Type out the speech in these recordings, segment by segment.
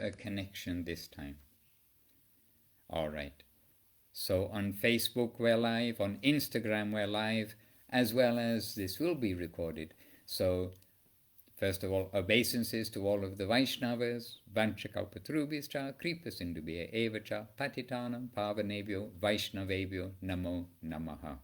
a connection this time. All right. So on Facebook we're live, on Instagram we're live, as well as this will be recorded. So first of all, obeisances to all of the Vaishnavas, Vanchakalpatarubhyascha, Kripasindubhya evacha, Patitanam Pavanebhyo Vaishnavebhyo Namo Namaha.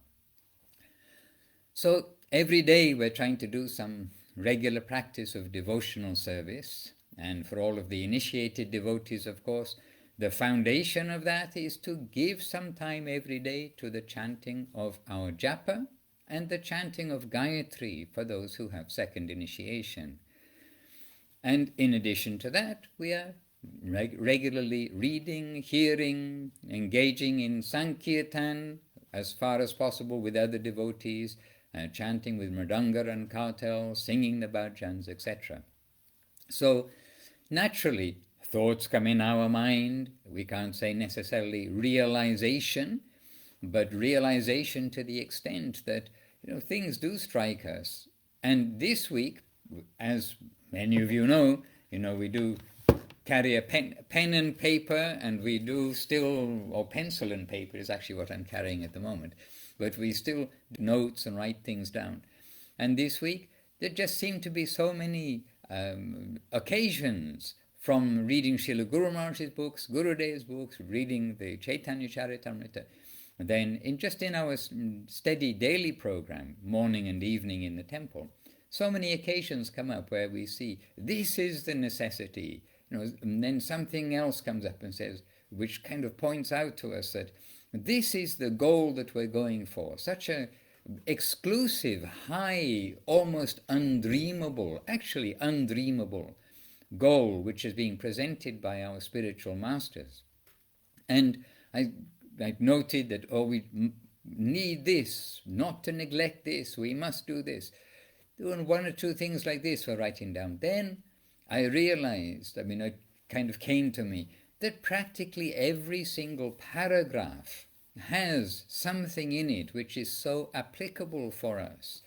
So every day we're trying to do some regular practice of devotional service, and for all of the initiated devotees, of course, the foundation of that is to give some time every day to the chanting of our japa and the chanting of Gayatri for those who have second initiation. And in addition to that, we are regularly reading, hearing, engaging in Sankirtan as far as possible with other devotees, chanting with mridanga and kartal, singing the bhajans, etc. So naturally, thoughts come in our mind. We can't say necessarily realization, but realization to the extent that things do strike us. And this week, as many of you know, we do carry a pen and paper, and we do still, or pencil and paper is actually what I'm carrying at the moment, but we still do notes and write things down. And this week, there just seem to be so many occasions, from reading Srila Guru Maharaj's books, Gurudev's books, reading the Chaitanya Charitamrita, then in our steady daily program, morning and evening in the temple, so many occasions come up where we see this is the necessity, and then something else comes up and says, which kind of points out to us that this is the goal that we're going for, such a exclusive, high, almost undreamable, actually undreamable goal which is being presented by our spiritual masters. And I noted that, we need this, not to neglect this, we must do this. Doing one or two things like this for writing down. Then I realized, it kind of came to me, that practically every single paragraph has something in it which is so applicable for us,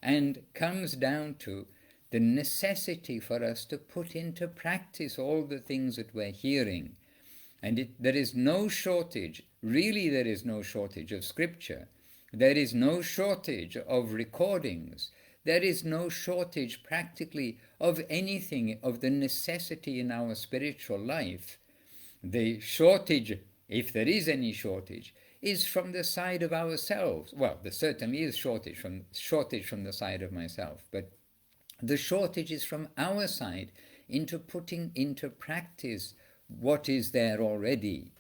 and comes down to the necessity for us to put into practice all the things that we're hearing. And there is no shortage, really there is no shortage of scripture. There is no shortage of recordings. There is no shortage practically of anything, of the necessity in our spiritual life. The shortage, if there is any shortage, is from the side of ourselves. Well, there certainly is shortage from the side of myself, but the shortage is from our side into putting into practice what is there already.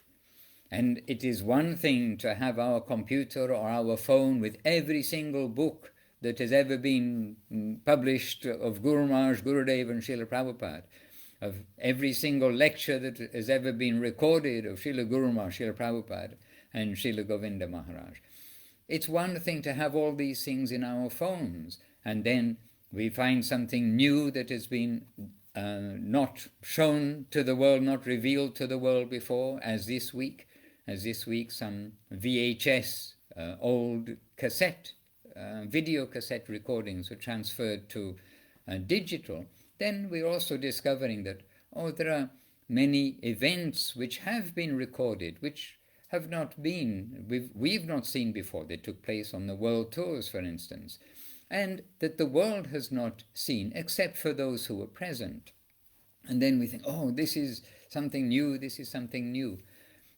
And it is one thing to have our computer or our phone with every single book that has ever been published of Guru Maharaj, Gurudev and Srila Prabhupada, of every single lecture that has ever been recorded of Srila Guru Maharaj, Srila Prabhupada and Srila Govinda Maharaj. It's one thing to have all these things in our phones, and then we find something new that has been not shown to the world, not revealed to the world before, as this week some VHS, old cassette, video cassette recordings were transferred to digital. Then we're also discovering that, there are many events which have been recorded, which have not been, we've not seen before. They took place on the world tours, for instance, and that the world has not seen except for those who were present. And then we think, this is something new, this is something new.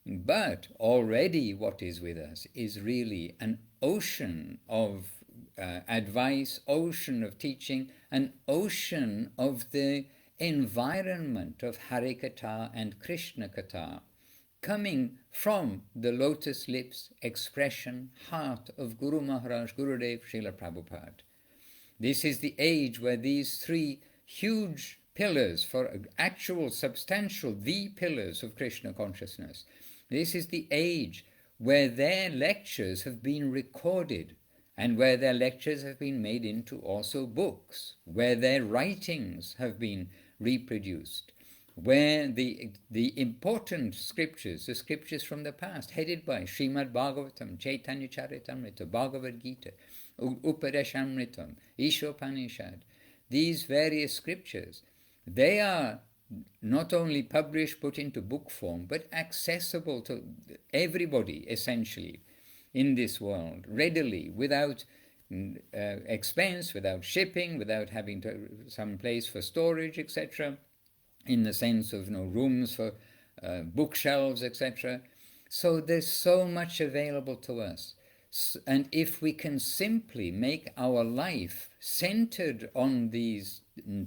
But already what is with us is really an ocean of advice, ocean of teaching, an ocean of the environment of Harikatha and Krishna Katha, coming from the lotus lips, expression, heart of Guru Maharaj, Gurudev, Srila Prabhupada. This is the age where these three huge pillars, for actual, substantial, the pillars of Krishna consciousness, this is the age where their lectures have been recorded, and where their lectures have been made into also books, where their writings have been reproduced, where the important scriptures, the scriptures from the past, headed by Srimad Bhagavatam, Chaitanya Charitamrita, Bhagavad Gita, Upadeshamritam, Ishopanishad, these various scriptures, they are not only published, put into book form, but accessible to everybody, essentially, in this world, readily, without expense, without shipping, without having to some place for storage, etc., in the sense of rooms for bookshelves, etc. So there's so much available to us. And if we can simply make our life centered on these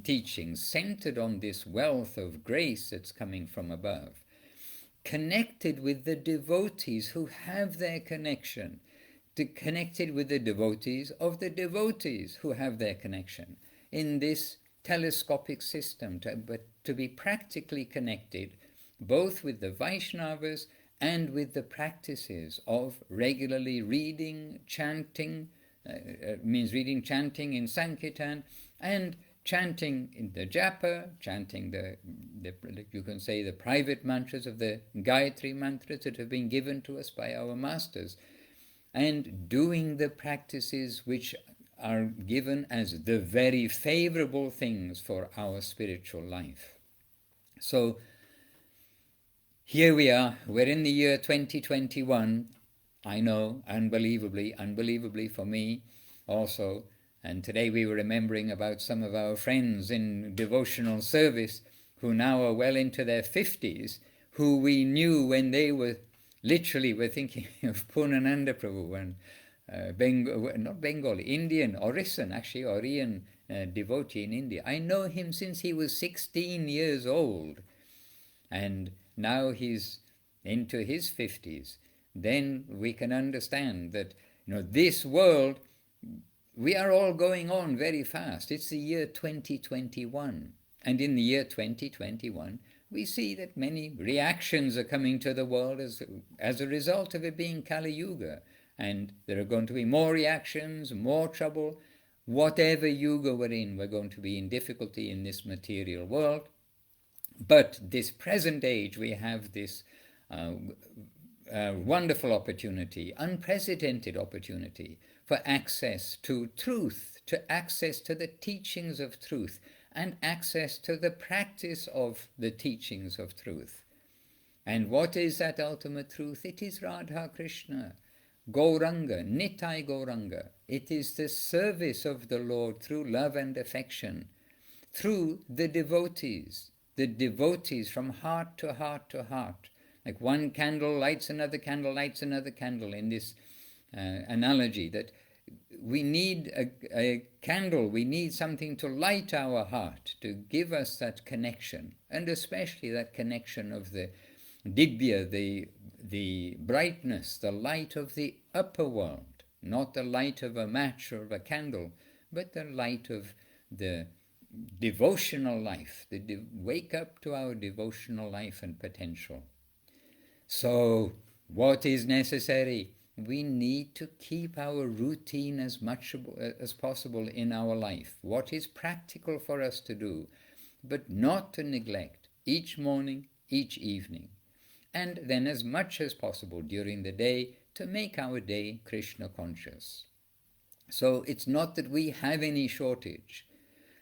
teachings, centered on this wealth of grace that's coming from above, connected with the devotees who have their connection, connected with the devotees of the devotees who have their connection in this telescopic system, but to be practically connected both with the Vaishnavas and with the practices of regularly reading, chanting, means reading, chanting in Sankirtan, and chanting in the japa, chanting the you can say the private mantras of the Gayatri mantras that have been given to us by our masters, and doing the practices which are given as the very favorable things for our spiritual life. So here we are, we're in the year 2021, I know, unbelievably for me also, and today we were remembering about some of our friends in devotional service who now are well into their 50s, who we knew when they were literally, we're thinking of Purnananda Prabhu and not Bengali, Indian, Orisen, actually, Oriyan devotee in India. I know him since he was 16 years old, and now he's into his 50s. Then we can understand that this world, we are all going on very fast. It's the year 2021, and in the year 2021 we see that many reactions are coming to the world as a result of it being Kali Yuga, and there are going to be more reactions, more trouble. Whatever yuga we're in, we're going to be in difficulty in this material world. But this present age, we have this wonderful opportunity, unprecedented opportunity for access to truth, to access to the teachings of truth, and access to the practice of the teachings of truth. And what is that ultimate truth? It is Radha Krishna, Gauranga, Nitai Gauranga. It is the service of the Lord through love and affection, through the devotees from heart to heart to heart. Like one candle lights another candle, lights another candle, in this analogy that we need a candle, we need something to light our heart, to give us that connection, and especially that connection of the Dibya, the brightness, the light of the upper world, not the light of a match or of a candle, but the light of the devotional life, wake up to our devotional life and potential. So what is necessary? We need to keep our routine as much as possible in our life. What is practical for us to do, but not to neglect each morning, each evening, and then as much as possible during the day to make our day Krishna conscious. So it's not that we have any shortage.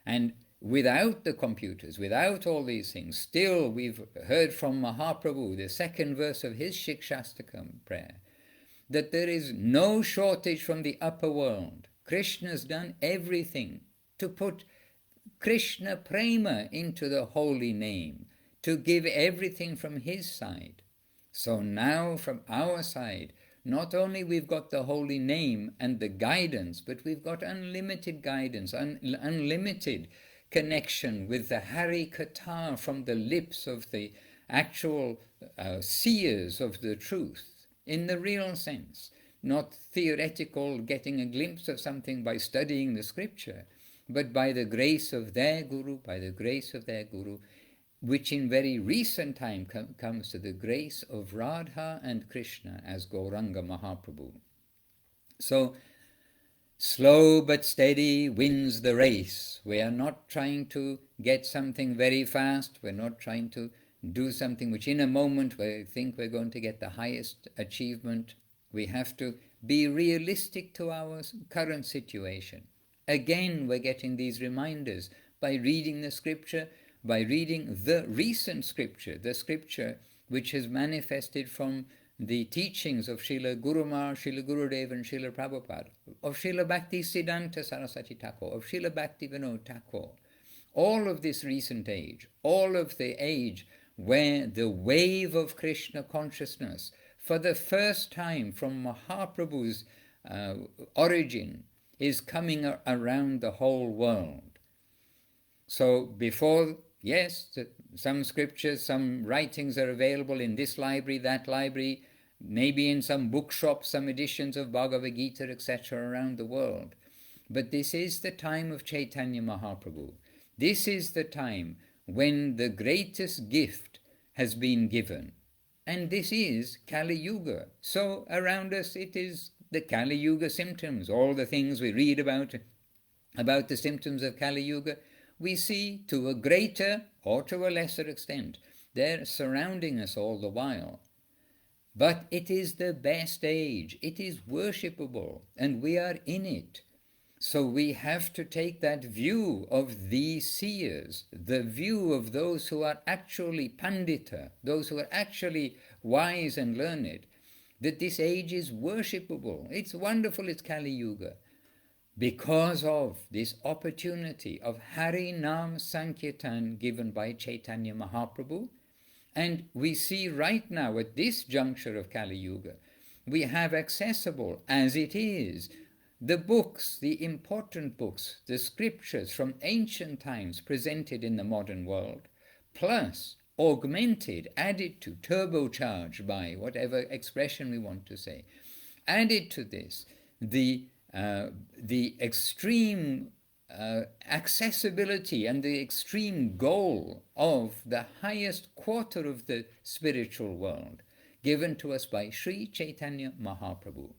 And without the computers, without all these things, still we've heard from Mahaprabhu, the second verse of his Shikshastakam prayer, that there is no shortage from the upper world. Krishna's done everything to put Krishna Prema into the holy name, to give everything from his side. So now from our side, not only we've got the holy name and the guidance, but we've got unlimited guidance, unlimited connection with the Hari Katha from the lips of the actual seers of the truth, in the real sense, not theoretical, getting a glimpse of something by studying the scripture, but by the grace of their Guru, which in very recent time comes to the grace of Radha and Krishna as Gauranga Mahaprabhu. So, slow but steady wins the race. We are not trying to get something very fast. We're not trying to do something which in a moment we think we're going to get the highest achievement. We have to be realistic to our current situation. Again, we're getting these reminders by reading the scripture, by reading the recent scripture, the scripture which has manifested from the teachings of Srila Guru Maharaj, Srila Gurudev and Srila Prabhupada, of Srila Bhakti Siddhanta Saraswati Thakur, of Srila Bhakti Vinod Thakur. All of this recent age, all of the age where the wave of Krishna consciousness, for the first time from Mahaprabhu's origin, is coming around the whole world. So before, yes, some scriptures, some writings are available in this library, that library, maybe in some bookshops, some editions of Bhagavad Gita, etc. around the world. But this is the time of Chaitanya Mahaprabhu. This is the time when the greatest gift has been given. And this is Kali Yuga. So around us it is the Kali Yuga symptoms, all the things we read about the symptoms of Kali Yuga, we see to a greater or to a lesser extent. They're surrounding us all the while. But it is the best age. It is worshipable, and we are in it. So we have to take that view of the seers, the view of those who are actually pandita, those who are actually wise and learned, that this age is worshipable. It's wonderful, it's Kali Yuga. Because of this opportunity of Hari Nam Sankirtan given by Chaitanya Mahaprabhu. And we see right now at this juncture of Kali Yuga, we have accessible as it is the books, the important books, the scriptures from ancient times presented in the modern world, plus augmented, added to, turbocharged by whatever expression we want to say, added to this, the extreme accessibility and the extreme goal of the highest quarter of the spiritual world given to us by Sri Chaitanya Mahaprabhu.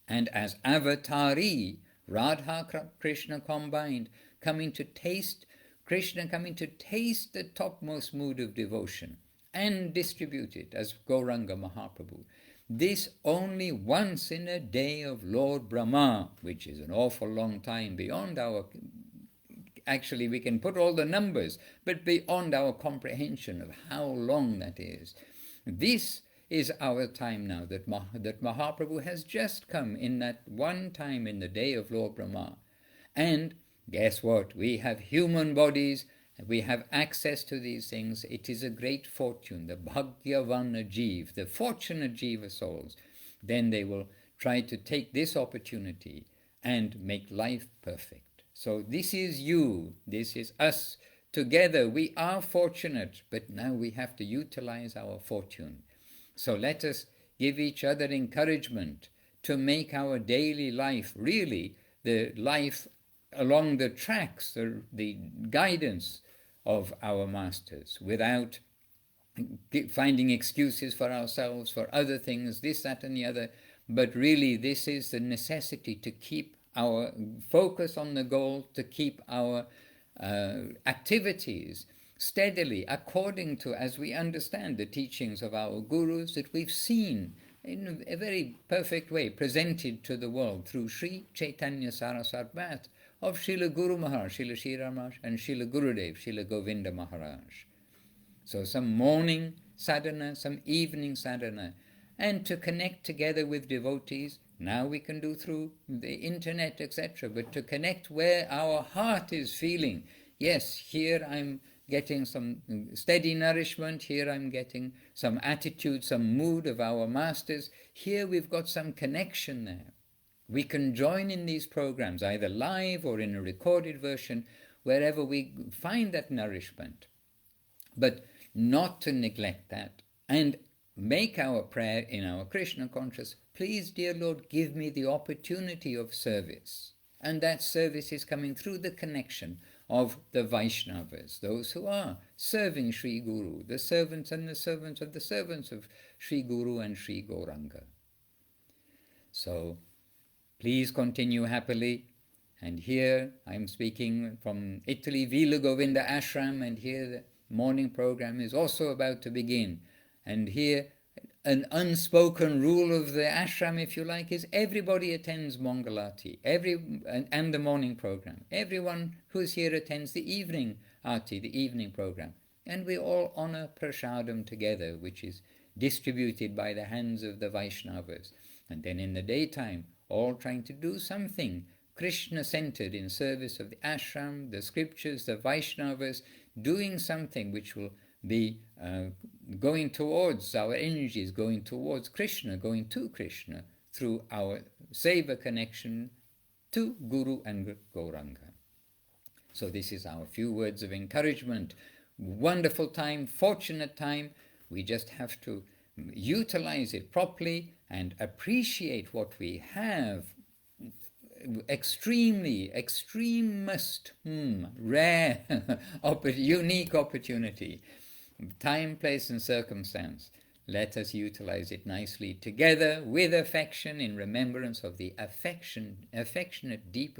And as avatari, Radha Krishna combined, coming to taste Krishna, coming to taste the topmost mood of devotion and distribute it as Gauranga Mahaprabhu. This only once in a day of Lord Brahma, which is an awful long time beyond our, actually we can put all the numbers, but beyond our comprehension of how long that is. This is our time now, that Mahaprabhu has just come in that one time in the day of Lord Brahma. And guess what? We have human bodies, we have access to these things. It is a great fortune, the Bhagyavana Jeev, the fortunate Jiva souls. Then they will try to take this opportunity and make life perfect. So this is you, this is us. Together we are fortunate, but now we have to utilize our fortune. So let us give each other encouragement to make our daily life really the life along the tracks, the guidance of our masters, without finding excuses for ourselves, for other things, this, that and the other. But really this is the necessity to keep our focus on the goal, to keep our activities steadily according to, as we understand the teachings of our gurus that we've seen in a very perfect way presented to the world through Sri Chaitanya Saraswat Math of Srila Guru Maharaj, Srila Sridhar Maharaj, and Srila Gurudev, Srila Govinda Maharaj. So some morning sadhana, some evening sadhana, and to connect together with devotees. Now we can do through the internet, etc., but to connect where our heart is feeling. Yes, here I'm getting some steady nourishment, here I'm getting some attitude, some mood of our masters. Here we've got some connection there. We can join in these programs, either live or in a recorded version, wherever we find that nourishment. But not to neglect that, and make our prayer in our Krishna conscious, please, dear Lord, give me the opportunity of service. And that service is coming through the connection of the Vaishnavas, those who are serving Sri Guru, the servants and the servants of the servants of Sri Guru and Sri Gauranga. So, please continue happily. And here I'm speaking from Italy, Vila Govinda Ashram, and here the morning program is also about to begin. And here an unspoken rule of the ashram, if you like, is everybody attends Mangalarti, and the morning program. Everyone who's here attends the evening Arti, the evening program. And we all honor Prasadam together, which is distributed by the hands of the Vaishnavas. And then in the daytime, all trying to do something Krishna-centered in service of the ashram, the scriptures, the Vaishnavas, doing something which will be going towards, our energies going towards Krishna, going to Krishna through our seva connection to Guru and Gauranga. So this is our few words of encouragement. Wonderful time, fortunate time. We just have to utilize it properly and appreciate what we have. Extremest, rare, unique opportunity. Time, place and circumstance. Let us utilize it nicely together with affection, in remembrance of the affectionate, deep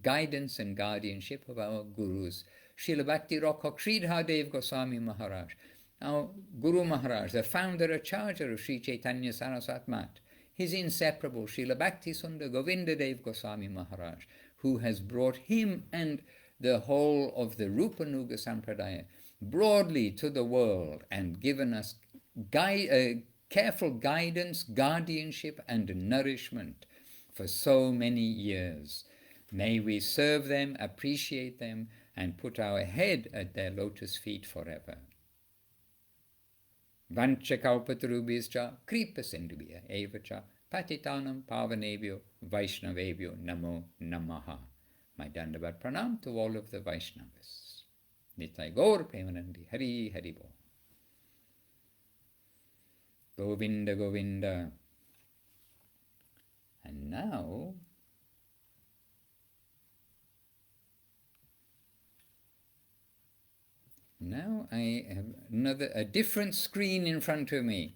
guidance and guardianship of our Gurus. Srila Bhakti Rokhok Sridhar Goswami Maharaj, our Guru Maharaj, the founder and charger of Sri Chaitanya Saraswat Math, his inseparable Srila Bhakti Sundar Govinda Dev Goswami Maharaj, who has brought him and the whole of the Rupanuga Sampradaya broadly to the world and given us careful guidance, guardianship and nourishment for so many years. May we serve them, appreciate them, and put our head at their lotus feet forever. Vanchakalpatarubhischa kripasindubhya evacha patitanam pavanebhyo vaishnavebhyo namo namaha. My Dandavat Pranam to all of the Vaishnavas. Nitai Gaur Premanandi Hari Hari Bo. Govinda Govinda. And now I have a different screen in front of me.